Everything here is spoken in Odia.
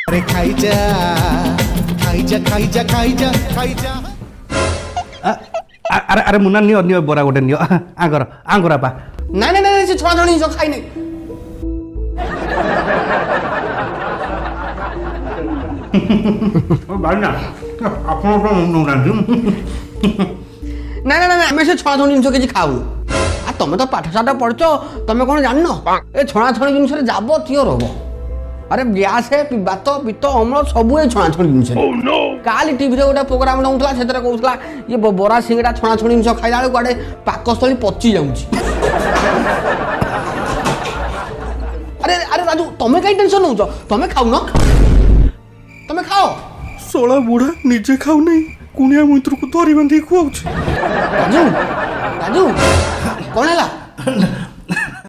अरे खाइजा खाइजा खाइजा खाइजा खाइजा अरे अरे मुन्ना नियो नियो बरा गोटे नियो आंगर आपा ନାଇଁ ନାଇଁ ନାଇଁ ସେ ଛଣାଛଣି ଜିନିଷ ଖାଇନି। भाइना ଆପଣ ନଉନାହାନ୍ତି ନାଇଁ ନାଇଁ ନାଇଁ ଆମେ ସେ ଛଣାଛଣି ଜିନିଷ କିଛି ଖାଉନୁ। ଆଉ ତମେ ତ ପାଠଶାଠ ପଢିଛ, ତମେ କ'ଣ ଜାଣିନ ଏ ଛଣାଛଣି ଜିନିଷରେ ଯାବତୀୟ ରୋଗ, ଆରେ ଗ୍ୟାସ୍ ବାତ ପିତ୍ତ ଅମ୍ଳ ସବୁ ଏ ଛଣାଛଣି ଜିନିଷ। କାଲି ଟିଭିରେ ଗୋଟେ ପ୍ରୋଗ୍ରାମ ଦେଉଥିଲା, ସେଥିରେ କହୁଥିଲା ଇଏ ବରା ସିଙ୍ଗଡ଼ା ଛଣାଛଣି ଜିନିଷ ଖାଇଲା ବେଳକୁ କୁଆଡ଼େ ପାକସ୍ଥଳୀ ପଚି ଯାଉଛି। ଆରେ ଆରେ ରାଜୁ, ତମେ କାହିଁ ଟେନସନ୍ ନେଉଛ? ତମେ ଖାଉନ, ତମେ ଖାଅ। ଶଳା ବୁଢ଼ା ନିଜେ ଖାଉ ନାହିଁ, କୁଣିଆ ମୈତ୍ରକୁ ଧରି ବାନ୍ଧିକି ଖୁଆଉଛି। ରାଜୁ ରାଜୁ କ'ଣ ହେଲା?